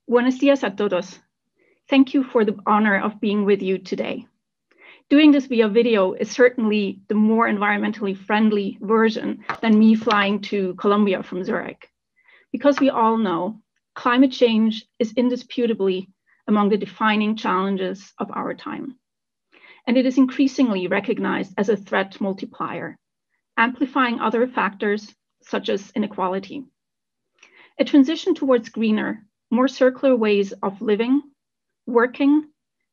Buenos días a todos. Thank you for the honor of being with you today. Doing this via video is certainly the more environmentally friendly version than me flying to Colombia from Zurich. Because we all know climate change is indisputably among the defining challenges of our time. And it is increasingly recognized as a threat multiplier, amplifying other factors such as inequality. A transition towards greener, more circular ways of living, working,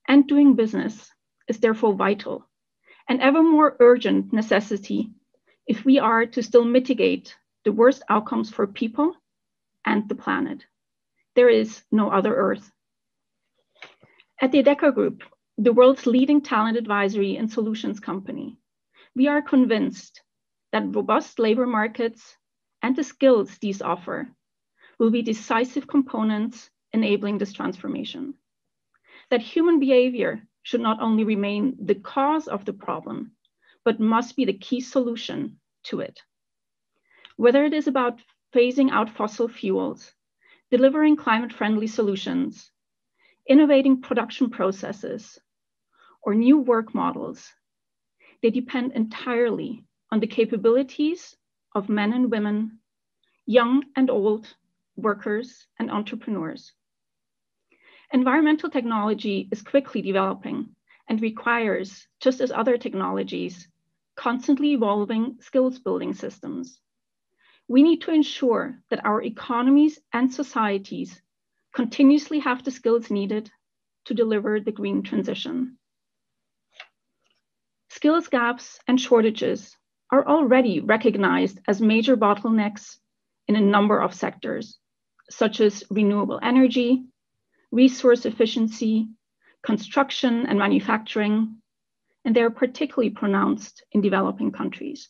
and doing business is therefore vital, and ever more urgent necessity if we are to still mitigate the worst outcomes for people and the planet. There is no other Earth. At the Adecco Group, the world's leading talent advisory and solutions company, we are convinced that robust labor markets and the skills these offer will be decisive components enabling this transformation. That human behavior should not only remain the cause of the problem, but must be the key solution to it. Whether it is about phasing out fossil fuels, delivering climate-friendly solutions, innovating production processes, or new work models, they depend entirely on the capabilities of men and women, young and old, workers and entrepreneurs. Environmental technology is quickly developing and requires, just as other technologies, constantly evolving skills building systems. We need to ensure that our economies and societies continuously have the skills needed to deliver the green transition. Skills gaps and shortages are already recognized as major bottlenecks in a number of sectors, such as renewable energy, resource efficiency, construction and manufacturing, and they are particularly pronounced in developing countries.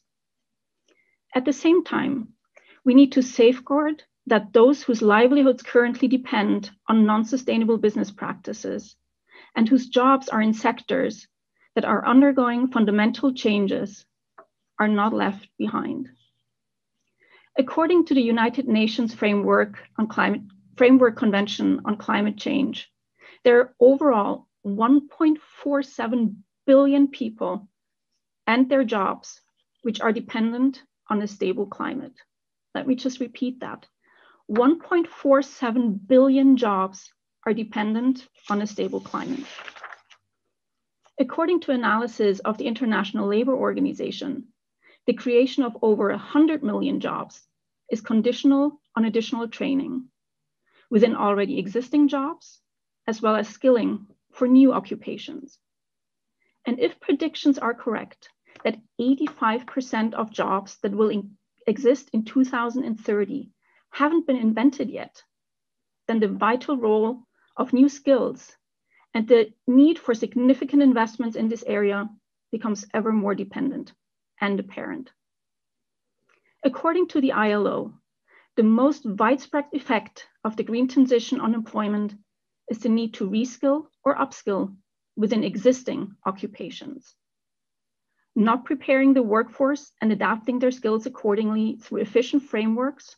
At the same time, we need to safeguard that those whose livelihoods currently depend on non-sustainable business practices and whose jobs are in sectors that are undergoing fundamental changes are not left behind. According to the United Nations Framework Convention on Climate Change, there are overall 1.47 billion people and their jobs which are dependent on a stable climate. Let me just repeat that. 1.47 billion jobs are dependent on a stable climate. According to analysis of the International Labour Organization, the creation of over 100 million jobs is conditional on additional training within already existing jobs, as well as skilling for new occupations. And if predictions are correct, that 85% of jobs that will exist in 2030 haven't been invented yet, then the vital role of new skills and the need for significant investments in this area becomes ever more dependent and apparent. According to the ILO, the most widespread effect of the green transition on employment is the need to reskill or upskill within existing occupations. Not preparing the workforce and adapting their skills accordingly through efficient frameworks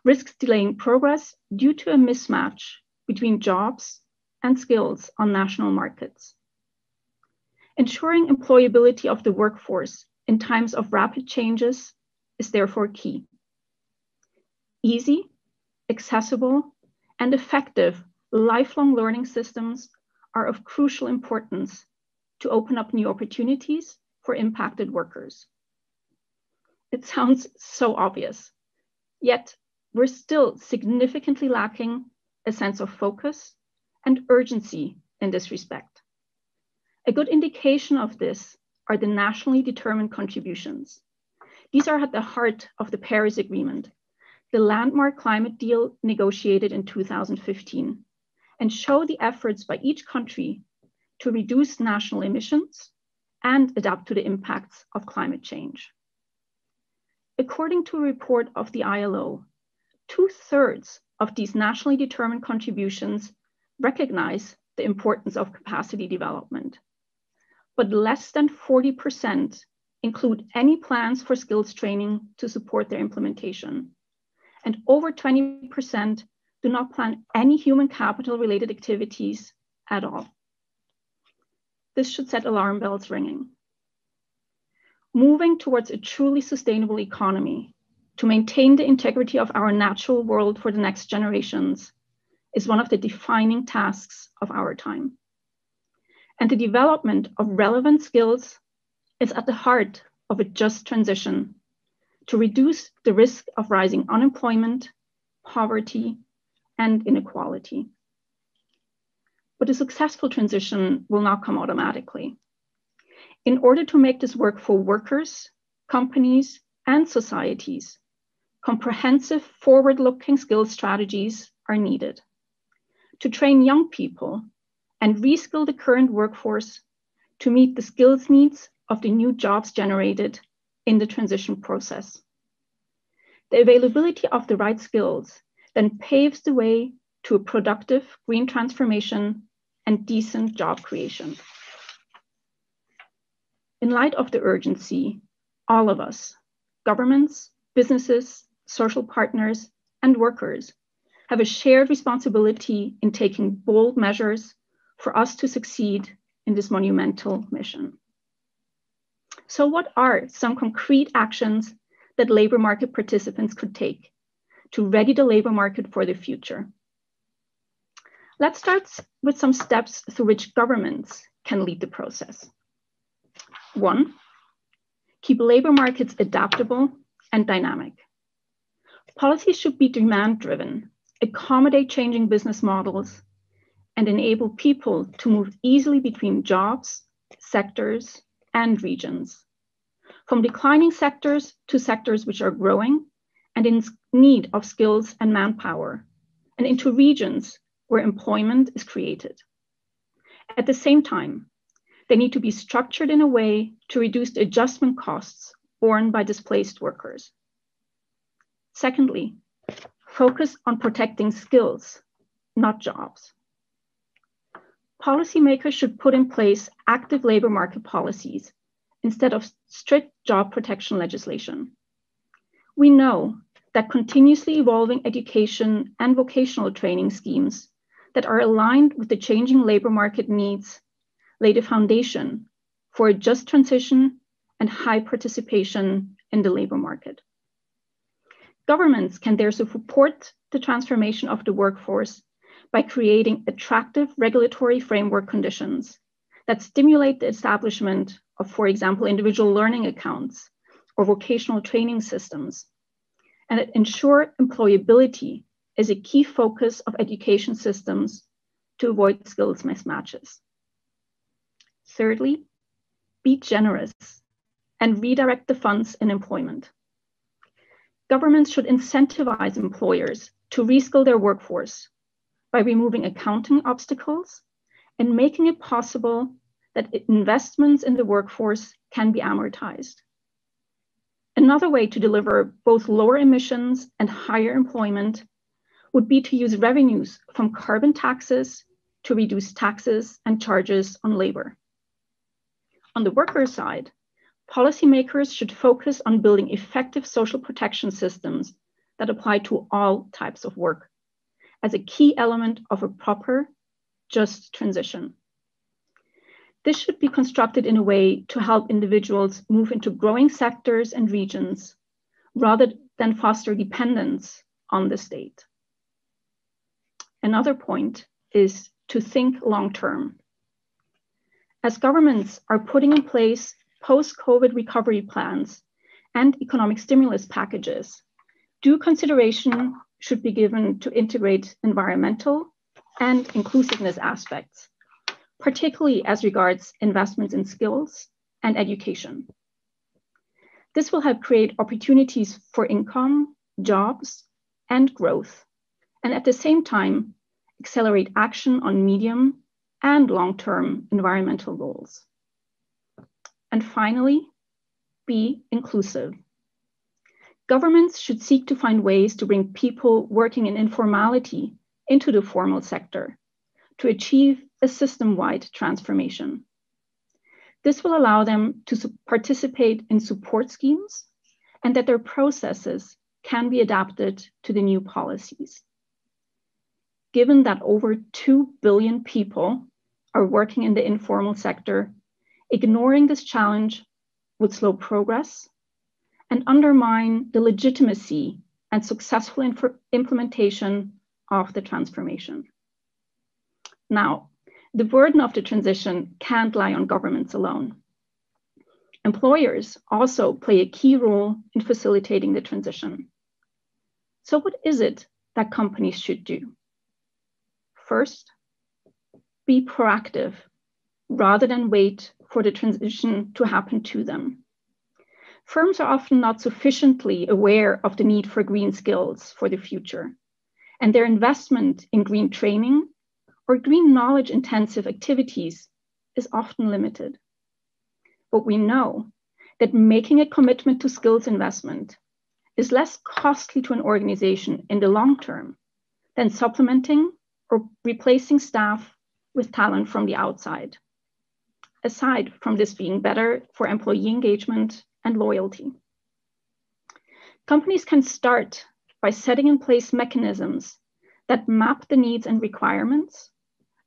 risks delaying progress due to a mismatch between jobs and skills on national markets. Ensuring employability of the workforce in times of rapid changes is therefore key. Easy, accessible, and effective lifelong learning systems are of crucial importance to open up new opportunities for impacted workers. It sounds so obvious, yet we're still significantly lacking a sense of focus and urgency in this respect. A good indication of this are the nationally determined contributions. These are at the heart of the Paris Agreement, the landmark climate deal negotiated in 2015, and show the efforts by each country to reduce national emissions and adapt to the impacts of climate change. According to a report of the ILO, 2/3 of these nationally determined contributions recognize the importance of capacity development, but less than 40% include any plans for skills training to support their implementation. And over 20% do not plan any human capital related activities at all. This should set alarm bells ringing. Moving towards a truly sustainable economy to maintain the integrity of our natural world for the next generations is one of the defining tasks of our time. And the development of relevant skills is at the heart of a just transition to reduce the risk of rising unemployment, poverty, and inequality. But a successful transition will not come automatically. In order to make this work for workers, companies, and societies, comprehensive forward-looking skills strategies are needed to train young people and reskill the current workforce to meet the skills needs of the new jobs generated in the transition process. The availability of the right skills then paves the way to a productive green transformation and decent job creation. In light of the urgency, all of us, governments, businesses, social partners, and workers, have a shared responsibility in taking bold measures for us to succeed in this monumental mission. So what are some concrete actions that labor market participants could take to ready the labor market for the future? Let's start with some steps through which governments can lead the process. 1, keep labor markets adaptable and dynamic. Policies should be demand-driven, accommodate changing business models, and enable people to move easily between jobs, sectors, and regions, from declining sectors to sectors which are growing and in need of skills and manpower, and into regions where employment is created. At the same time, they need to be structured in a way to reduce the adjustment costs borne by displaced workers. Secondly, focus on protecting skills, not jobs. Policymakers should put in place active labor market policies instead of strict job protection legislation. We know that continuously evolving education and vocational training schemes that are aligned with the changing labor market needs lay the foundation for a just transition and high participation in the labor market. Governments can therefore support the transformation of the workforce by creating attractive regulatory framework conditions that stimulate the establishment of, for example, individual learning accounts or vocational training systems, and that ensure employability is a key focus of education systems to avoid skills mismatches. Thirdly, be generous and redirect the funds in employment. Governments should incentivize employers to reskill their workforce by removing accounting obstacles and making it possible that investments in the workforce can be amortized. Another way to deliver both lower emissions and higher employment would be to use revenues from carbon taxes to reduce taxes and charges on labor. On the worker side, policymakers should focus on building effective social protection systems that apply to all types of work as a key element of a proper, just transition. This should be constructed in a way to help individuals move into growing sectors and regions rather than foster dependence on the state. Another point is to think long-term. As governments are putting in place post-COVID recovery plans and economic stimulus packages, due consideration should be given to integrate environmental and inclusiveness aspects, particularly as regards investments in skills and education. This will help create opportunities for income, jobs, and growth, and at the same time, accelerate action on medium and long-term environmental goals. And finally, be inclusive. Governments should seek to find ways to bring people working in informality into the formal sector to achieve a system-wide transformation. This will allow them to participate in support schemes and that their processes can be adapted to the new policies. given that over 2 billion people are working in the informal sector, ignoring this challenge would slow progress and undermine the legitimacy and successful implementation of the transformation. Now, the burden of the transition can't lie on governments alone. Employers also play a key role in facilitating the transition. So what is it that companies should do? First, be proactive rather than wait for the transition to happen to them. Firms are often not sufficiently aware of the need for green skills for the future, and their investment in green training or green knowledge-intensive activities is often limited. But we know that making a commitment to skills investment is less costly to an organization in the long term than supplementing or replacing staff with talent from the outside, aside from this being better for employee engagement and loyalty. Companies can start by setting in place mechanisms that map the needs and requirements,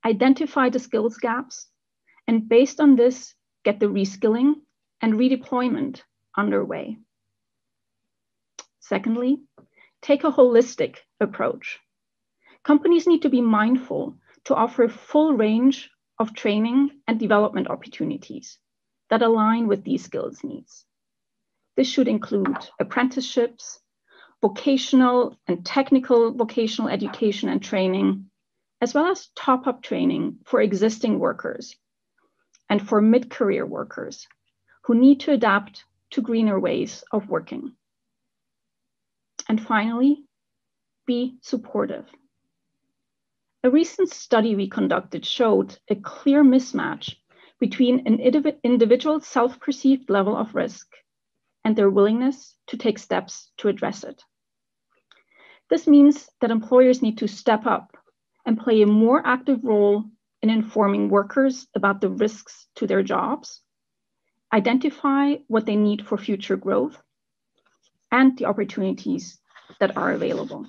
identify the skills gaps, and based on this, get the reskilling and redeployment underway. Secondly, take a holistic approach. Companies need to be mindful to offer a full range of training and development opportunities that align with these skills needs. This should include apprenticeships, vocational and technical vocational education and training, as well as top-up training for existing workers and for mid-career workers who need to adapt to greener ways of working. And finally, be supportive. A recent study we conducted showed a clear mismatch between an individual's self-perceived level of risk and their willingness to take steps to address it. This means that employers need to step up and play a more active role in informing workers about the risks to their jobs, identify what they need for future growth, and the opportunities that are available.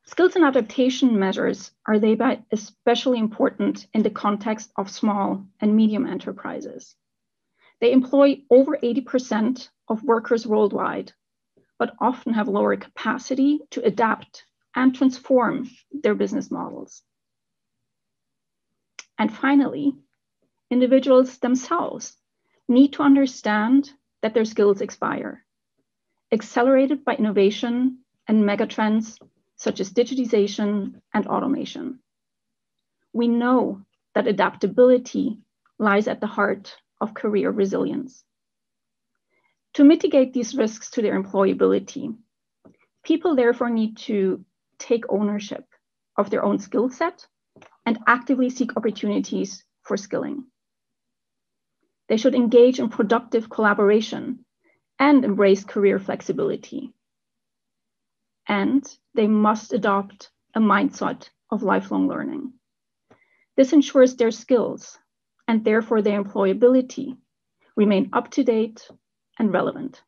Skills and adaptation measures are thereby especially important in the context of small and medium enterprises. They employ over 80% of workers worldwide, but often have lower capacity to adapt and transform their business models. And finally, individuals themselves need to understand that their skills expire, accelerated by innovation and megatrends such as digitization and automation. We know that adaptability lies at the heart of career resilience. To mitigate these risks to their employability, people therefore need to take ownership of their own skill set and actively seek opportunities for skilling. They should engage in productive collaboration and embrace career flexibility. And they must adopt a mindset of lifelong learning. This ensures their skills and therefore their employability remain up to date and relevant.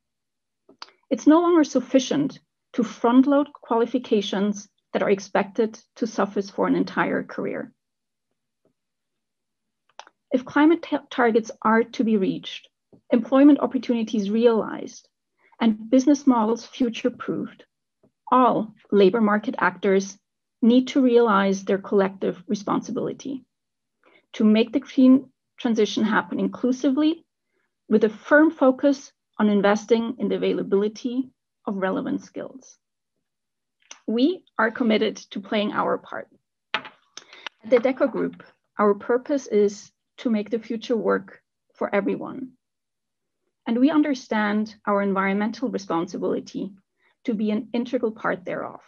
It's no longer sufficient to front-load qualifications that are expected to suffice for an entire career. If climate targets are to be reached, employment opportunities realized, and business models future-proofed, all labor market actors need to realize their collective responsibility to make the green transition happen inclusively with a firm focus on investing in the availability of relevant skills. We are committed to playing our part. At the Adecco Group, our purpose is to make the future work for everyone. And we understand our environmental responsibility to be an integral part thereof.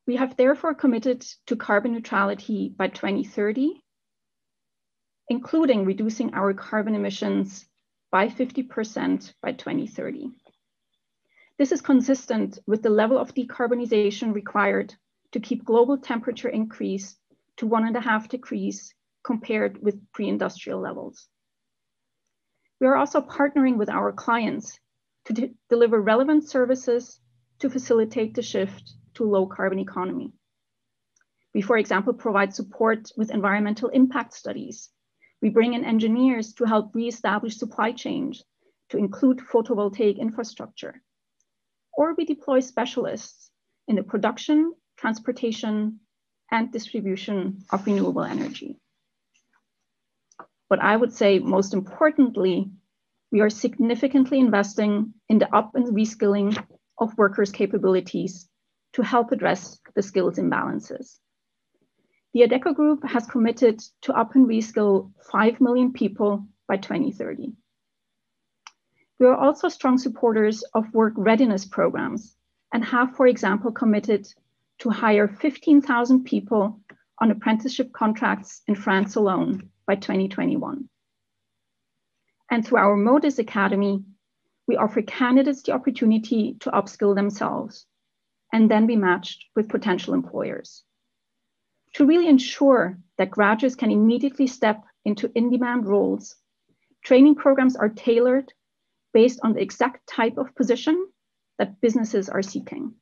We have therefore committed to carbon neutrality by 2030, including reducing our carbon emissions by 50% by 2030. This is consistent with the level of decarbonization required to keep global temperature increase to 1.5 degrees compared with pre-industrial levels. We are also partnering with our clients to deliver relevant services to facilitate the shift to low carbon economy. We, for example, provide support with environmental impact studies. We bring in engineers to help reestablish supply chains to include photovoltaic infrastructure. Or we deploy specialists in the production, transportation, and distribution of renewable energy. But I would say most importantly, we are significantly investing in the up and reskilling of workers' capabilities to help address the skills imbalances. The Adecco Group has committed to up and reskill 5 million people by 2030. We are also strong supporters of work readiness programs and have, for example, committed to hire 15,000 people on apprenticeship contracts in France alone by 2021. And through our Modis Academy, we offer candidates the opportunity to upskill themselves and then be matched with potential employers. To really ensure that graduates can immediately step into in-demand roles, training programs are tailored based on the exact type of position that businesses are seeking.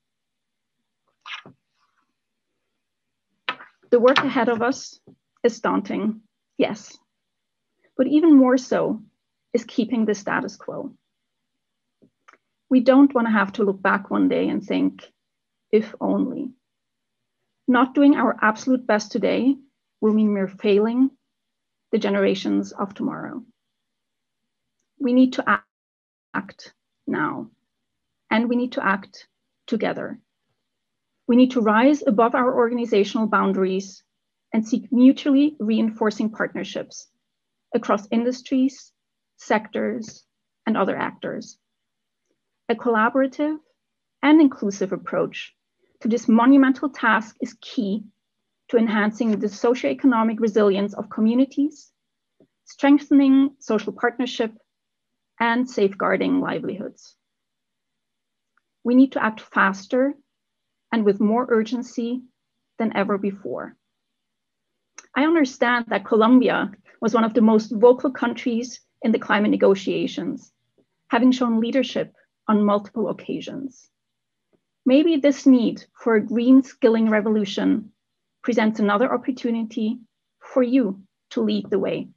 The work ahead of us is daunting, yes, but even more so is keeping the status quo. We don't want to have to look back one day and think, if only. Not doing our absolute best today will mean we're failing the generations of tomorrow. We need to act now, and we need to act together. We need to rise above our organizational boundaries and seek mutually reinforcing partnerships across industries, sectors, and other actors. A collaborative and inclusive approach to this monumental task is key to enhancing the socioeconomic resilience of communities, strengthening social partnership, and safeguarding livelihoods. We need to act faster and with more urgency than ever before. I understand that Colombia was one of the most vocal countries in the climate negotiations, having shown leadership on multiple occasions. Maybe this need for a green skilling revolution presents another opportunity for you to lead the way.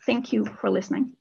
Thank you for listening.